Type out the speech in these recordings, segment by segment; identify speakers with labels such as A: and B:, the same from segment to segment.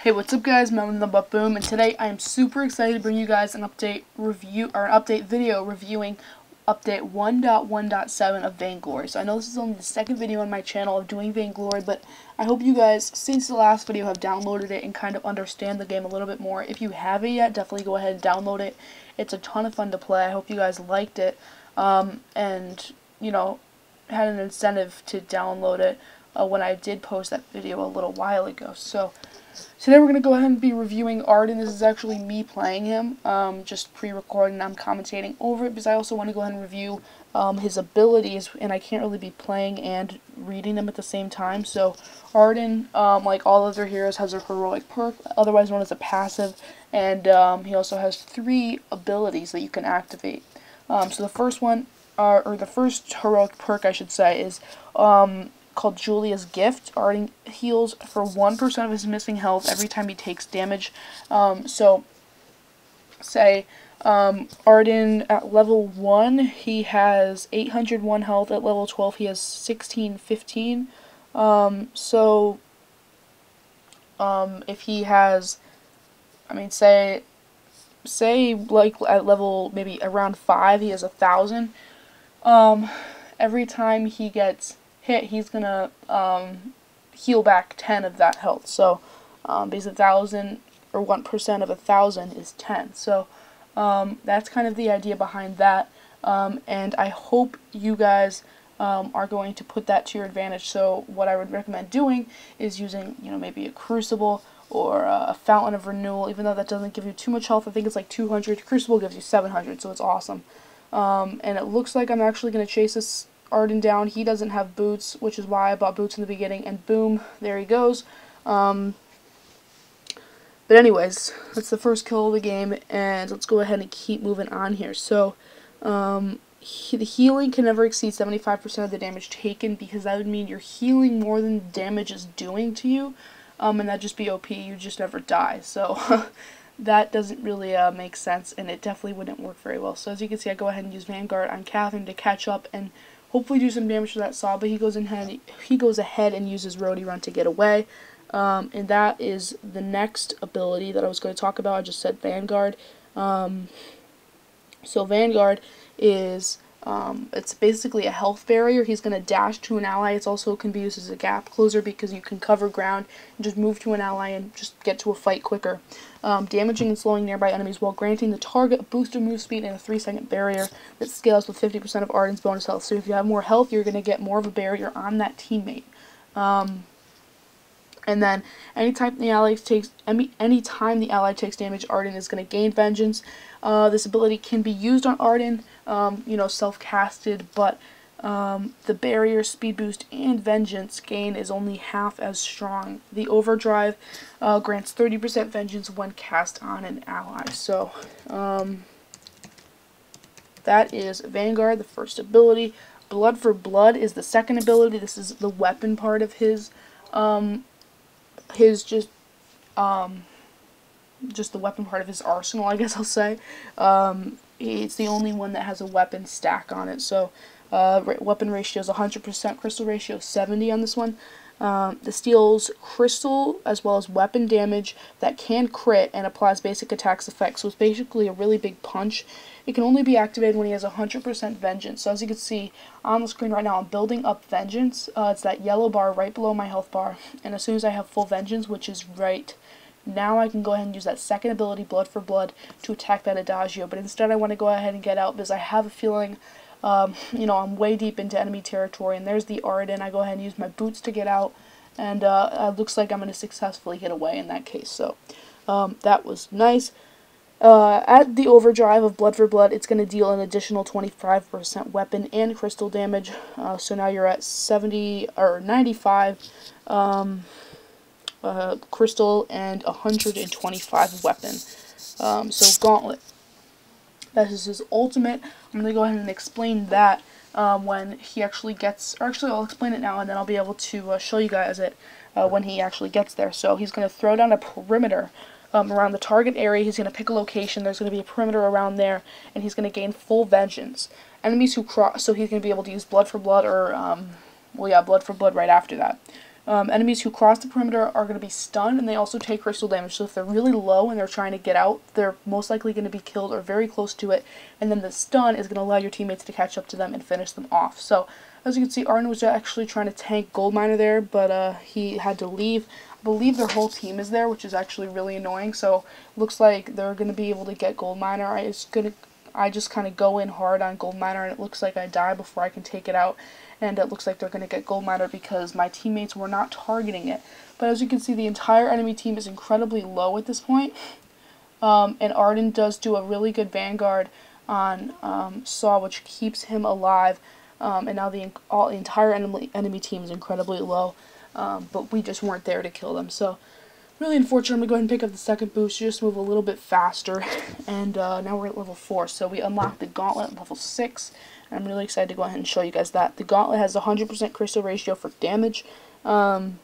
A: Hey, what's up guys, Nothin But Boom, and today I am super excited to bring you guys an update video reviewing update 1.1.7 of Vainglory. So I know this is only the second video on my channel of doing Vainglory, but I hope you guys, since the last video, have downloaded it and kind of understand the game a little bit more. If you haven't yet, definitely go ahead and download it. It's a ton of fun to play. I hope you guys liked it, and, you know, had an incentive to download it when I did post that video a little while ago. So today we're going to go ahead and be reviewing Ardan. This is actually me playing him, just pre-recording. I'm commentating over it because I also want to go ahead and review his abilities, and I can't really be playing and reading them at the same time. So Ardan, like all other heroes, has a heroic perk, otherwise known as a passive, and he also has 3 abilities that you can activate. So the first one, or the first heroic perk I should say, is called Julia's Gift. Ardan heals for 1% of his missing health every time he takes damage. So, say, Ardan at level 1, he has 801 health. At level 12, he has 1615. If he has, I mean, say like at level maybe around 5, he has 1,000. Every time he gets hit, he's gonna heal back 10 of that health. So because 1,000 or 1% of 1,000 is 10. So that's kind of the idea behind that. And I hope you guys are going to put that to your advantage. So what I would recommend doing is using, you know, maybe a Crucible or a Fountain of Renewal. Even though that doesn't give you too much health, I think it's like 200. Crucible gives you 700, so it's awesome. And it looks like I'm actually going to chase this Ardan down. He doesn't have boots, which is why I bought boots in the beginning, and boom, there he goes. But anyways, that's the first kill of the game, and let's go ahead and keep moving on here. So, the healing can never exceed 75% of the damage taken, because that would mean you're healing more than the damage is doing to you, and that'd just be OP, you just never die. So, that doesn't really make sense, and it definitely wouldn't work very well. So as you can see, I go ahead and use Vanguard on Catherine to catch up and hopefully do some damage to that Saw, but he goes ahead and uses Roadie Run to get away. And that is the next ability that I was going to talk about. I just said Vanguard. So Vanguard is, it's basically a health barrier. He's going to dash to an ally. It also can be used as a gap closer because you can cover ground and just move to an ally and just get to a fight quicker. Damaging and slowing nearby enemies while granting the target a boost of move speed and a 3-second barrier that scales with 50% of Ardan's bonus health. So if you have more health, you're going to get more of a barrier on that teammate. And then anytime the ally takes damage, Ardan is going to gain Vengeance. This ability can be used on Ardan, you know, self-casted, but the barrier, speed boost, and Vengeance gain is only half as strong. The Overdrive grants 30% Vengeance when cast on an ally. So that is Vanguard, the first ability. Blood for Blood is the second ability. This is the weapon part of his just the weapon part of his arsenal, I guess I'll say. It's the only one that has a weapon stack on it. So weapon ratio is 100%, crystal ratio 70 on this one. This deals crystal as well as weapon damage that can crit and applies basic attacks effects. So it's basically a really big punch. It can only be activated when he has 100% Vengeance. So as you can see on the screen right now, I'm building up Vengeance. It's that yellow bar right below my health bar. And as soon as I have full Vengeance, which is right now, I can go ahead and use that second ability, Blood for Blood, to attack that Adagio. But instead I want to go ahead and get out because I have a feeling, you know, I'm way deep into enemy territory. And there's the Ardan. I go ahead and use my boots to get out. And it looks like I'm going to successfully get away in that case. So that was nice. At the Overdrive of Blood for Blood, it's going to deal an additional 25% weapon and crystal damage. So now you're at 70 or 95 crystal and 125 weapon. So Gauntlet. That is his ultimate. I'm going to go ahead and explain that when he actually gets, or actually I'll explain it now and then I'll be able to show you guys it when he actually gets there. So he's going to throw down a perimeter around the target area. He's going to pick a location. There's going to be a perimeter around there, and he's going to gain full Vengeance. Enemies who cross, so he's going to be able to use Blood for Blood or, well, yeah, Blood for Blood right after that. Enemies who cross the perimeter are going to be stunned, and they also take crystal damage. So if they're really low and they're trying to get out, they're most likely going to be killed or very close to it. And then the stun is going to allow your teammates to catch up to them and finish them off. So as you can see, Ardan was actually trying to tank Gold Miner there, but he had to leave. I believe their whole team is there, which is actually really annoying. So looks like they're going to be able to get Gold Miner. I just kind of go in hard on Gold Miner, and it looks like I die before I can take it out. And it looks like they're going to get Gold Miner because my teammates were not targeting it. But as you can see, the entire enemy team is incredibly low at this point. And Ardan does do a really good Vanguard on Saw, which keeps him alive. And now the entire enemy team is incredibly low. But we just weren't there to kill them. So really unfortunate. I'm going to go ahead and pick up the second boost, just move a little bit faster. And now we're at level 4. So we unlocked the Gauntlet at level 6. I'm really excited to go ahead and show you guys that. The Gauntlet has a 100% crystal ratio for damage. And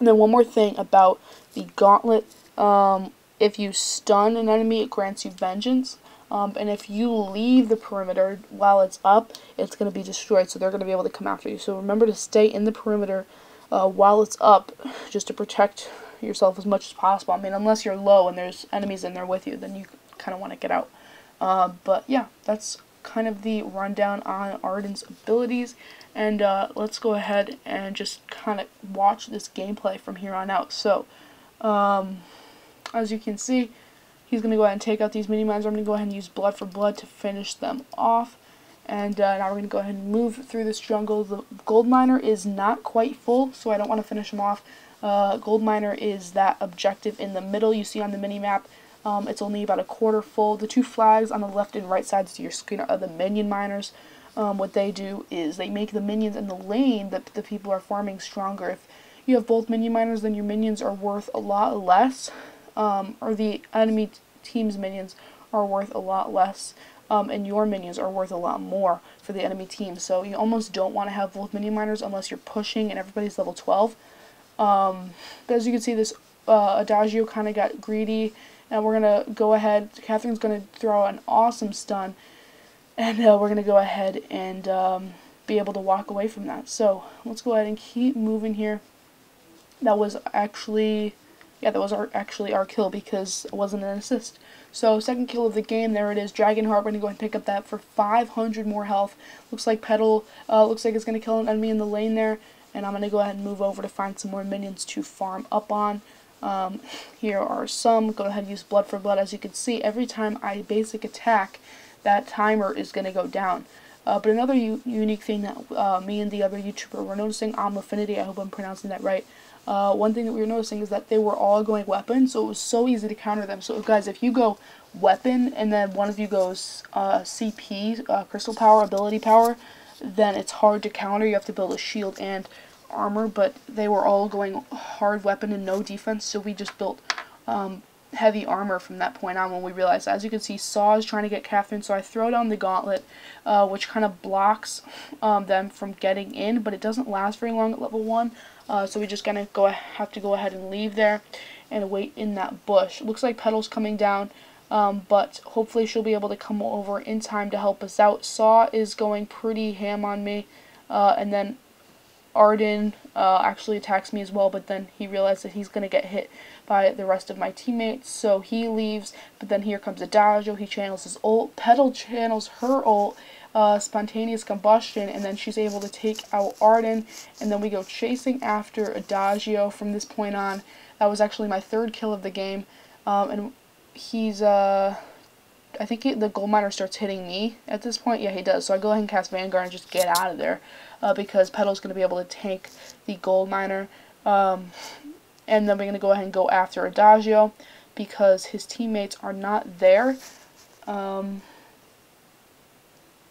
A: then one more thing about the Gauntlet. If you stun an enemy, it grants you Vengeance. And if you leave the perimeter while it's up, it's going to be destroyed. So they're going to be able to come after you. So remember to stay in the perimeter while it's up, just to protect yourself as much as possible. I mean, unless you're low and there's enemies in there with you, then you kind of want to get out. But yeah, that's kind of the rundown on Ardan's abilities, and let's go ahead and just kind of watch this gameplay from here on out. So as you can see, he's going to go ahead and take out these mini mines. I'm going to go ahead and use blood for blood to finish them off, and now we're going to go ahead and move through this jungle. The gold miner is not quite full, so I don't want to finish him off. Gold miner is that objective in the middle you see on the mini map. It's only about a quarter full. The two flags on the left and right sides of your screen are the minion miners. What they do is they make the minions in the lane that the people are farming stronger. If you have both minion miners, then your minions are worth a lot less, or the enemy team's minions are worth a lot less, and your minions are worth a lot more for the enemy team. So you almost don't want to have both minion miners unless you're pushing and everybody's level 12. But as you can see, this Adagio kind of got greedy. And we're going to go ahead, Catherine's going to throw an awesome stun, and we're going to go ahead and be able to walk away from that. So let's go ahead and keep moving here. That was actually, yeah, that was actually our kill because it wasn't an assist. So second kill of the game, there it is, Dragon Heart. We're going to go ahead and pick up that for 500 more health. Looks like Petal, looks like it's going to kill an enemy in the lane there, and I'm going to go ahead and move over to find some more minions to farm up on. Here are some. Go ahead and use blood for blood. As you can see, every time I basic attack, that timer is going to go down. But another unique thing that me and the other YouTuber were noticing, Affinity, I hope I'm pronouncing that right. One thing that we were noticing is that they were all going weapon, so it was so easy to counter them. So guys, if you go weapon and then one of you goes CP, crystal power, ability power, then it's hard to counter. You have to build a shield and armor, but they were all going hard weapon and no defense, so we just built heavy armor from that point on when we realized that. As you can see, Saw is trying to get Catherine, so I throw down the gauntlet, which kind of blocks them from getting in, but it doesn't last very long at level 1, so we just gonna have to go ahead and leave there and wait in that bush. It looks like Petal's coming down, but hopefully she'll be able to come over in time to help us out. Saw is going pretty ham on me, and then Ardan actually attacks me as well, but then he realized that he's going to get hit by the rest of my teammates, so he leaves. But then here comes Adagio, he channels his ult, Petal channels her ult, spontaneous combustion, and then she's able to take out Ardan, and then we go chasing after Adagio from this point on. That was actually my third kill of the game, and he's, I think the gold miner starts hitting me at this point. Yeah, he does. So I go ahead and cast Vanguard and just get out of there, because Petal's going to be able to tank the gold miner. And then we're going to go ahead and go after Adagio because his teammates are not there. And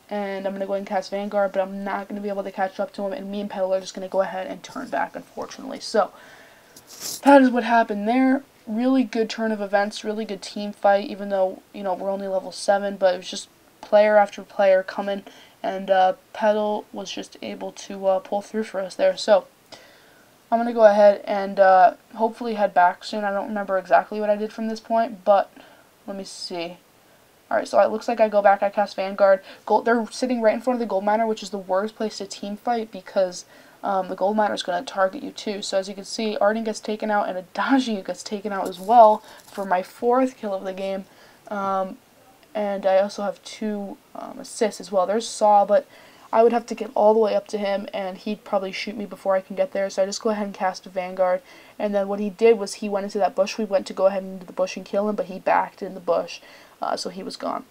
A: I'm going to go ahead and cast Vanguard, but I'm not going to be able to catch up to him. And me and Petal are just going to go ahead and turn back, unfortunately. So that is what happened there. Really good turn of events, really good team fight, even though, you know, we're only level 7, but it was just player after player coming, and Petal was just able to pull through for us there. So I'm going to go ahead and hopefully head back soon. I don't remember exactly what I did from this point, but let me see. Alright, so it looks like I go back, I cast Vanguard. They're sitting right in front of the gold miner, which is the worst place to team fight because the gold miner is going to target you too. So as you can see, Ardan gets taken out and Adagio gets taken out as well for my 4th kill of the game. And I also have 2 assists as well. There's Saw, but I would have to get all the way up to him, and he'd probably shoot me before I can get there. So I just go ahead and cast a Vanguard. And then what he did was he went into that bush. We went to go ahead into the bush and kill him, but he backed in the bush, so he was gone.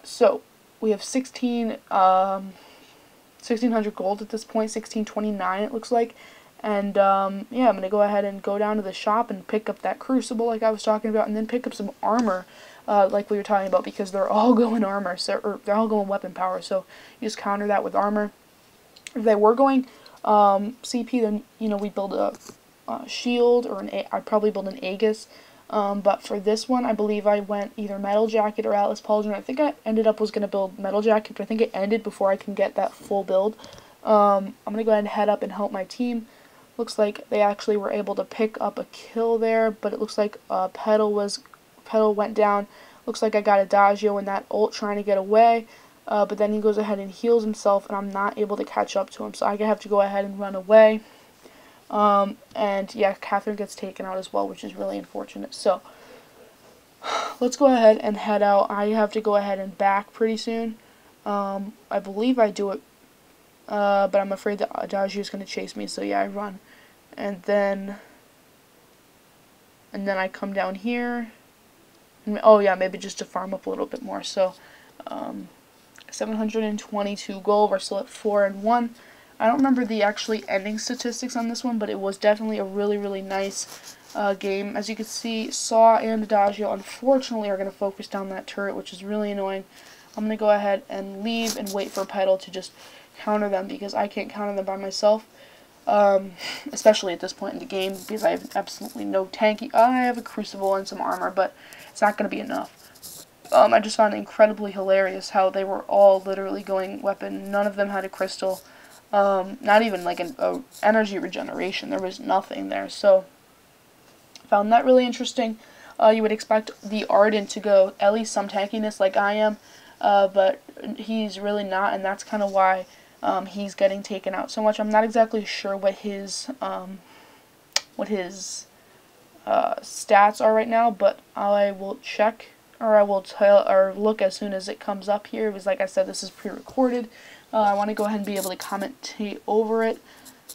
A: So we have 1,600 gold at this point, 1,629 it looks like. And yeah, I'm going to go ahead and go down to the shop and pick up that crucible like I was talking about, and then pick up some armor like we were talking about, because they're all going armor, so, or they're all going weapon power, so you just counter that with armor. If they were going CP, then, you know, we build a shield, or I'd probably build an Aegis. But for this one, I believe I went either Metal Jacket or Atlas Pauldron. I think I ended up was going to build Metal Jacket, but I think it ended before I can get that full build. I'm going to go ahead and head up and help my team. Looks like they actually were able to pick up a kill there, but it looks like Petal went down. Looks like I got Adagio in that ult trying to get away, but then he goes ahead and heals himself, and I'm not able to catch up to him, so I have to go ahead and run away. And yeah, Catherine gets taken out as well, which is really unfortunate. So let's go ahead and head out. I have to go ahead and back pretty soon. I believe I do it, but I'm afraid that Adagio is going to chase me, so yeah, I run. And then I come down here. And, oh yeah, maybe just to farm up a little bit more. So 722 gold. We're still at 4-1. I don't remember the actually ending statistics on this one, but it was definitely a really, really nice game. As you can see, Saw and Adagio, unfortunately, are going to focus down that turret, which is really annoying. I'm going to go ahead and leave and wait for Petal to just counter them, because I can't counter them by myself, especially at this point in the game, because I have absolutely no tanky. I have a Crucible and some armor, but it's not going to be enough. I just found it incredibly hilarious how they were all literally going weapon. None of them had a crystal. Not even like an energy regeneration. There was nothing there. So I found that really interesting. You would expect the Ardan to go at least some tankiness like I am, but he's really not, and that's kind of why he's getting taken out so much. I'm not exactly sure what his stats are right now, but I will check, or I will look as soon as it comes up here, because like I said, this is pre-recorded. I want to go ahead and be able to commentate over it.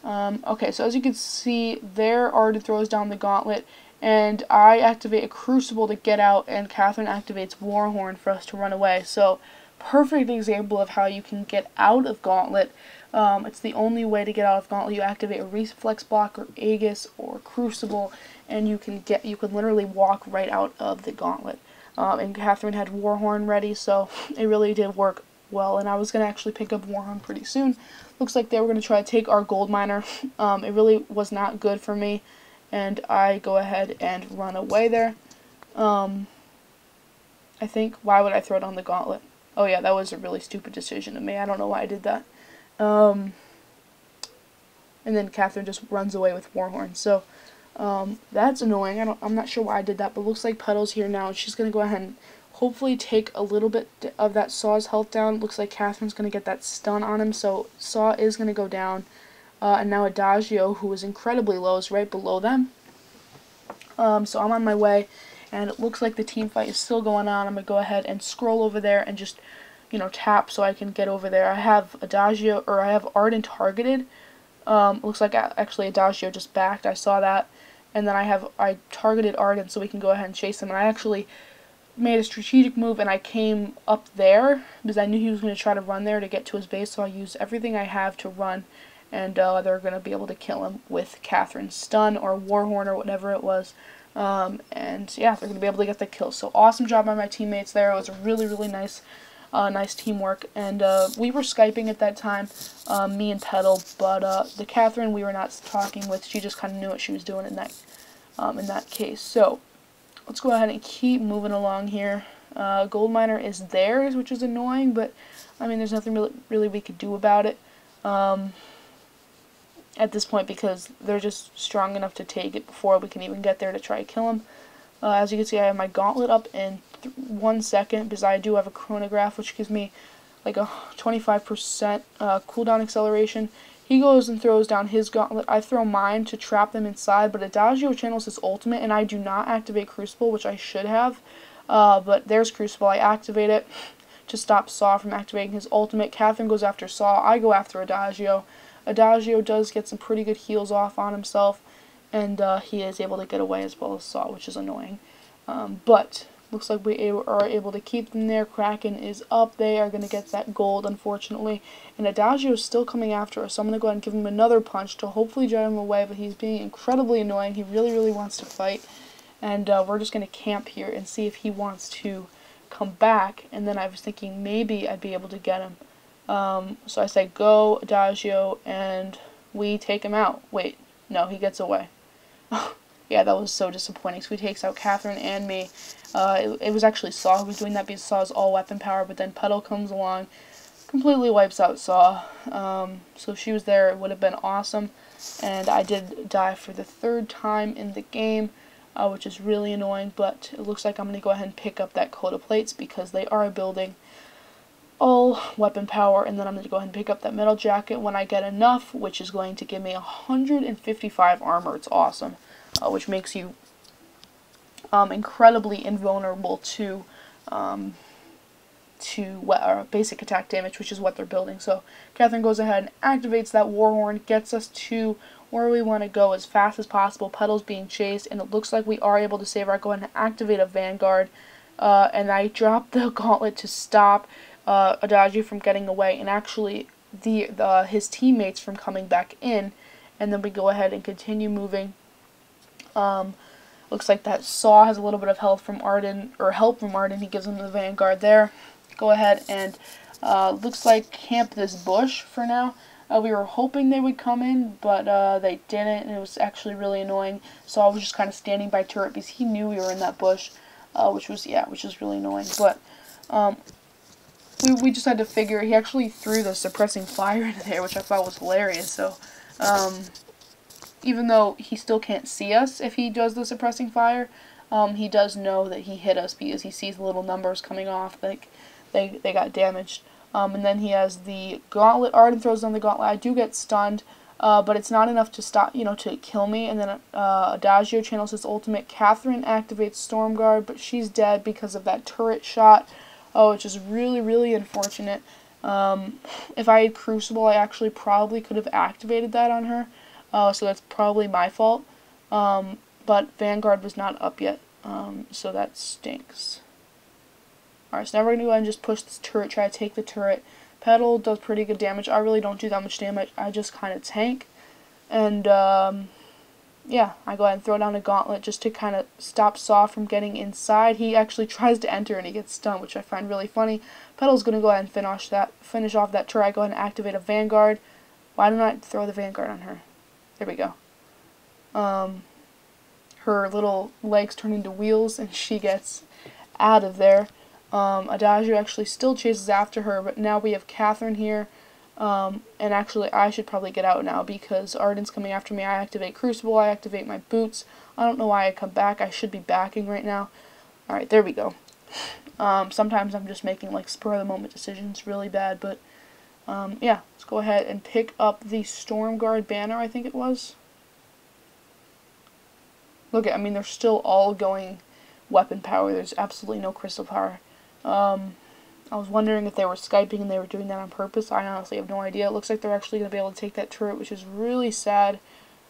A: Okay, so as you can see, there Ardan throws down the gauntlet, and I activate a Crucible to get out, and Catherine activates Warhorn for us to run away. So, perfect example of how you can get out of Gauntlet. It's the only way to get out of Gauntlet. You activate a Reflex Block or Aegis or Crucible, and you can literally walk right out of the Gauntlet. And Catherine had Warhorn ready, so it really did work well, and I was going to actually pick up Warhorn pretty soon. Looks like they were going to try to take our gold miner. It really was not good for me, and I go ahead and run away there. I think, why would I throw down the gauntlet? Oh yeah, that was a really stupid decision of me. I don't know why I did that. And then Catherine just runs away with Warhorn. So that's annoying. I'm not sure why I did that, but looks like Petal's here now, and she's going to go ahead and hopefully take a little bit of that Saw's health down. Looks like Catherine's going to get that stun on him, so Saw is going to go down. And now Adagio, who is incredibly low, is right below them. So I'm on my way, and it looks like the team fight is still going on. I'm going to go ahead and scroll over there and just, you know, tap so I can get over there. I have Adagio, or I have Ardan targeted. Looks like actually Adagio just backed. I saw that. And then I targeted Ardan so we can go ahead and chase him. And I actually made a strategic move, and I came up there because I knew he was going to try to run there to get to his base, so I used everything I have to run, and they're going to be able to kill him with Catherine's stun or Warhorn or whatever it was. And yeah, they're going to be able to get the kill. So awesome job by my teammates there. It was a really, really nice teamwork. And we were Skyping at that time, me and Petal, but the Catherine we were not talking with. She just kind of knew what she was doing in that case. So let's go ahead and keep moving along here. Gold miner is theirs, which is annoying, but I mean, there's nothing really we could do about it at this point, because they're just strong enough to take it before we can even get there to try to kill them. As you can see, I have my gauntlet up in 1 second, because I do have a chronograph, which gives me like a 25% cooldown acceleration. He goes and throws down his gauntlet. I throw mine to trap them inside, but Adagio channels his ultimate, and I do not activate Crucible, which I should have. But there's Crucible. I activate it to stop Saw from activating his ultimate. Catherine goes after Saw. I go after Adagio. Adagio does get some pretty good heals off on himself, and he is able to get away as well as Saw, which is annoying. But looks like we are able to keep them there. Kraken is up. They are going to get that gold, unfortunately. And Adagio is still coming after us, so I'm going to go ahead and give him another punch to hopefully drive him away, but he's being incredibly annoying. He really, really wants to fight. And we're just going to camp here and see if he wants to come back. And then I was thinking maybe I'd be able to get him. So I say go, Adagio, and we take him out. Wait, no, he gets away. Yeah, that was so disappointing. So he takes out Catherine and me. It was actually Saw who was doing that because Saw is all weapon power, but then Petal comes along, completely wipes out Saw. So if she was there, it would have been awesome. And I did die for the 3rd time in the game, which is really annoying, but it looks like I'm going to go ahead and pick up that coat of plates because they are building all weapon power, and then I'm going to go ahead and pick up that metal jacket when I get enough, which is going to give me 155 armor. It's awesome. Which makes you incredibly invulnerable to basic attack damage, which is what they're building. So Catherine goes ahead and activates that Warhorn, gets us to where we want to go as fast as possible. Petal's being chased, and it looks like we are able to save her. I go ahead and activate a Vanguard, and I drop the gauntlet to stop Adagio from getting away, and actually his teammates from coming back in, and then we go ahead and continue moving. Looks like that Saw has a little bit of health from Ardan, or help from Ardan. He gives him the Vanguard there. Go ahead and looks like camp this bush for now. We were hoping they would come in, but they didn't, and it was actually really annoying. Saw was just kind of standing by turret because he knew we were in that bush, which was really annoying. But we just had to figure. He actually threw the suppressing fire into there, which I thought was hilarious. So even though he still can't see us if he does the suppressing fire, he does know that he hit us because he sees the little numbers coming off, like they got damaged. And then he has the gauntlet. Ardan throws down the gauntlet. I do get stunned, but it's not enough to stop, to kill me. And then Adagio channels his ultimate. Catherine activates Stormguard, but she's dead because of that turret shot, which is really, really unfortunate. If I had Crucible, I actually probably could have activated that on her. So that's probably my fault. But Vanguard was not up yet, so that stinks. Alright, so now we're going to go ahead and just push this turret, try to take the turret. Petal does pretty good damage. I really don't do that much damage. I just kind of tank. And, yeah, I go ahead and throw down a gauntlet just to kind of stop Saw from getting inside. He actually tries to enter and he gets stunned, which I find really funny. Petal's going to go ahead and finish off that turret. I go ahead and activate a Vanguard. Why don't I throw the Vanguard on her? There we go. Her little legs turn into wheels and she gets out of there. Adagio actually still chases after her, but now we have Catherine here. And actually I should probably get out now because Ardan's coming after me. I activate Crucible, I activate my boots. I don't know why I come back. I should be backing right now. Alright, there we go. Sometimes I'm just making like spur of the moment decisions really bad, but yeah, let's go ahead and pick up the Stormguard banner, I think it was. Look at, I mean, they're still all going weapon power. There's absolutely no crystal power. I was wondering if they were Skyping and they were doing that on purpose. I honestly have no idea. It looks like they're actually going to be able to take that turret, which is really sad.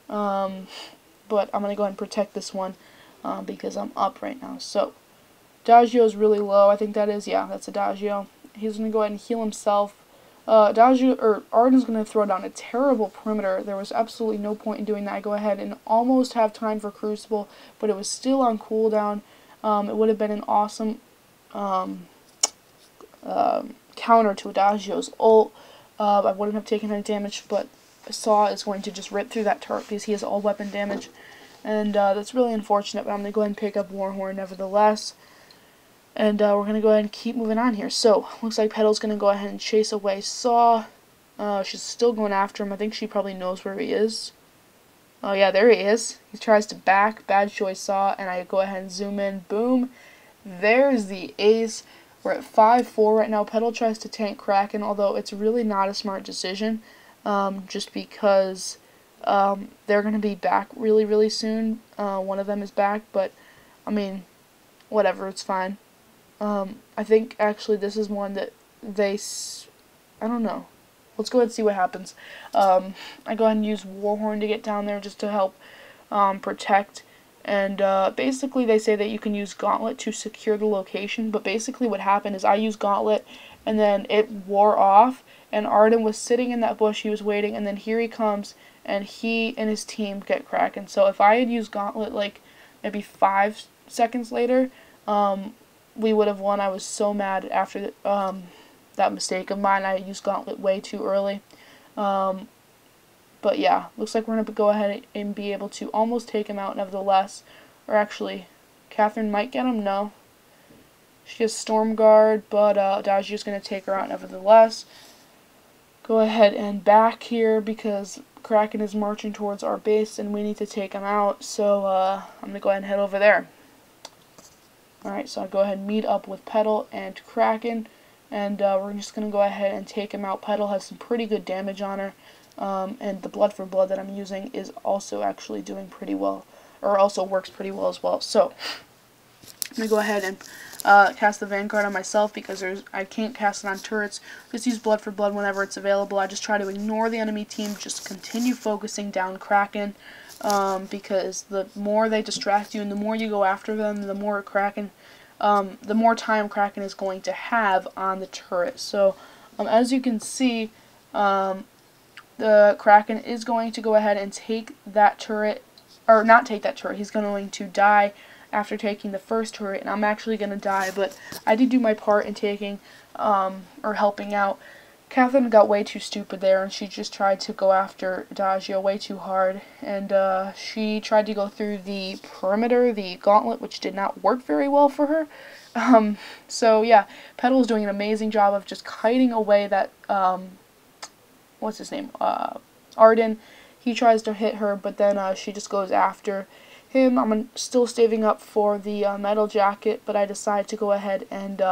A: But I'm going to go ahead and protect this one because I'm up right now. So, Adagio is really low. I think that is, yeah, that's Adagio. He's going to go ahead and heal himself. Ardan's going to throw down a terrible perimeter. There was absolutely no point in doing that. I go ahead and almost have time for Crucible, but it was still on cooldown. It would have been an awesome counter to Adagio's ult. I wouldn't have taken any damage, but Saw is going to just rip through that turret because he has all weapon damage. And that's really unfortunate, but I'm going to go ahead and pick up Warhorn nevertheless. And we're going to go ahead and keep moving on here. So, looks like Petal's going to go ahead and chase away Saw. She's still going after him. I think she probably knows where he is. Oh yeah, there he is. He tries to back. Bad choice, Saw. And I go ahead and zoom in. Boom. There's the ace. We're at 5-4 right now. Petal tries to tank Kraken, although it's really not a smart decision. just because they're going to be back really, really soon. One of them is back, but, I mean, whatever, it's fine. I think, actually, this is one that I don't know. Let's go ahead and see what happens. I go ahead and use Warhorn to get down there just to help protect. And basically they say that you can use Gauntlet to secure the location. But basically what happened is I used Gauntlet and then it wore off. And Ardan was sitting in that bush. He was waiting. And then here he comes. And he and his team get Kraken. So if I had used Gauntlet like maybe 5 seconds later, we would have won. I was so mad after that mistake of mine. I used Gauntlet way too early. But yeah, looks like we're going to go ahead and be able to almost take him out nevertheless. Or actually, Catherine might get him. No. She has Storm Guard, but Adagio's going to take her out nevertheless. Go ahead and back here because Kraken is marching towards our base and we need to take him out. So I'm going to go ahead and head over there. Alright, so I'll go ahead and meet up with Petal and Kraken. And we're just going to go ahead and take him out. Petal has some pretty good damage on her. And the Blood for Blood that I'm using is also actually doing pretty well. Or also works pretty well as well. So, I'm going to go ahead and cast the Vanguard on myself because I can't cast it on turrets. Just use Blood for Blood whenever it's available. I just try to ignore the enemy team. Just continue focusing down Kraken. Because the more they distract you and the more you go after them, the more the more time Kraken is going to have on the turret. So, as you can see, the Kraken is going to go ahead and take that turret, or not take that turret. He's going to die after taking the first turret, and I'm actually going to die, but I did do my part in taking, or helping out. Catherine got way too stupid there, and she just tried to go after Adagio way too hard, and she tried to go through the perimeter, the gauntlet, which did not work very well for her. So yeah, Petal is doing an amazing job of just kiting away that, what's his name, Ardan. He tries to hit her, but then she just goes after him. I'm still staving up for the metal jacket, but I decide to go ahead and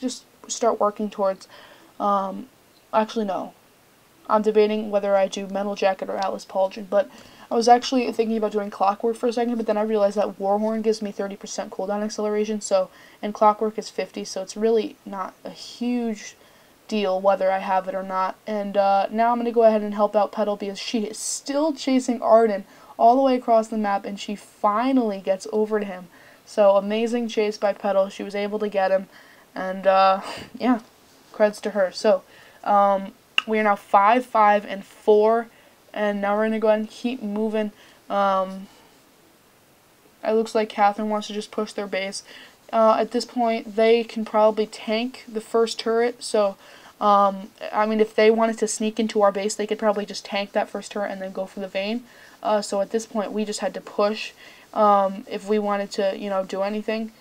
A: just start working towards, actually no, I'm debating whether I do metal jacket or Atlas Pauldron, but I was actually thinking about doing Clockwork for a second, but then I realized that Warhorn gives me 30% cooldown acceleration, so, and Clockwork is 50, so it's really not a huge deal whether I have it or not. And now I'm going to go ahead and help out Petal because she is still chasing Ardan all the way across the map, and she finally gets over to him. So amazing chase by Petal. She was able to get him, and yeah, creds to her. So we are now 5-5-4, and now we're going to go ahead and keep moving. It looks like Catherine wants to just push their base. At this point, they can probably tank the first turret, so, I mean, if they wanted to sneak into our base, they could probably just tank that first turret and then go for the vein. So at this point, we just had to push, if we wanted to, you know, do anything.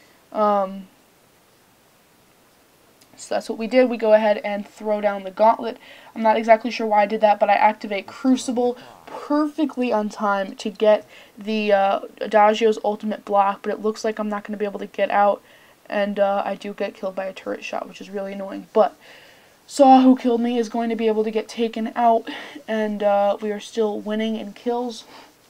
A: So that's what we did. We go ahead and throw down the gauntlet. I'm not exactly sure why I did that, but I activate Crucible perfectly on time to get the Adagio's ultimate block, but it looks like I'm not going to be able to get out, and I do get killed by a turret shot, which is really annoying. But Saw, who killed me, is going to be able to get taken out, and we are still winning in kills,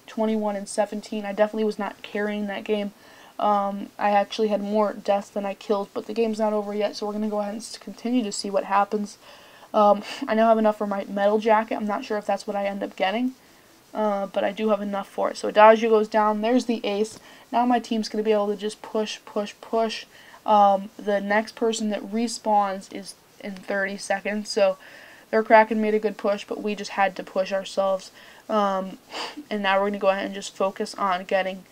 A: 21-17. I definitely was not carrying that game. I actually had more deaths than I killed, but the game's not over yet, so we're going to go ahead and continue to see what happens. I now have enough for my metal jacket. I'm not sure if that's what I end up getting, but I do have enough for it. So Adagio goes down. There's the ace. Now my team's going to be able to just push. The next person that respawns is in 30 seconds, so their Kraken made a good push, but we just had to push ourselves. And now we're going to go ahead and just focus on getting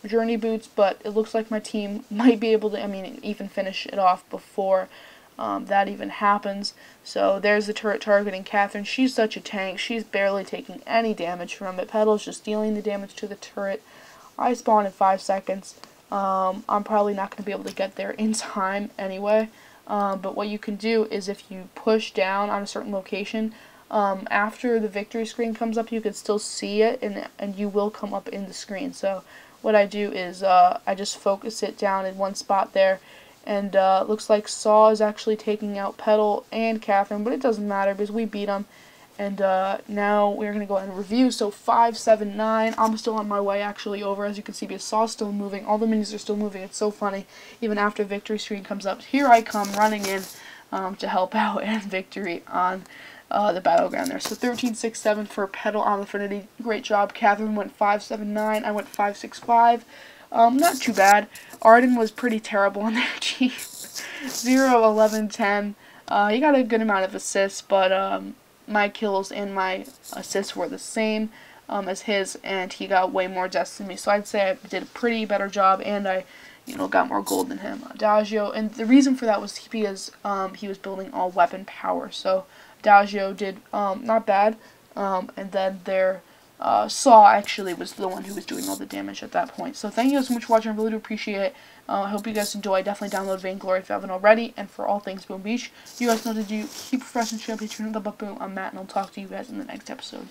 A: journey boots, but it looks like my team might be able to, I mean, even finish it off before that even happens. So there's the turret targeting Catherine. She's such a tank. She's barely taking any damage from it. Petal's just dealing the damage to the turret. I spawn in 5 seconds. I'm probably not going to be able to get there in time anyway. But what you can do is if you push down on a certain location, after the victory screen comes up, you can still see it, and you will come up in the screen. So what I do is I just focus it down in one spot there, and looks like Saw is actually taking out Petal and Catherine, but it doesn't matter because we beat them. And now we're going to go ahead and review. So 5, 7, 9. I'm still on my way actually over. As you can see, because Saw's still moving. All the minis are still moving. It's so funny. Even after victory screen comes up, here I come running in to help out and victory on the battleground there. So 13, 6, 7 for Petal on the Trinity. Great job. Catherine went 5, 7, 9. I went 5, 6, 5. Not too bad. Ardan was pretty terrible on there. 0, 11, 10. He got a good amount of assists, but my kills and my assists were the same as his, and he got way more deaths than me. So I'd say I did a pretty better job, and I, got more gold than him. Adagio, and the reason for that was because he was building all weapon power. So Adagio did not bad, and then their Saw actually was the one who was doing all the damage at that point. So thank you guys so much for watching. I really do appreciate it. I hope you guys enjoy. Definitely download Vainglory if you haven't already. And for all things Boom Beach, you guys know what to do. Keep refreshing, champion, Nothin But Boom. I'm Matt, and I'll talk to you guys in the next episode.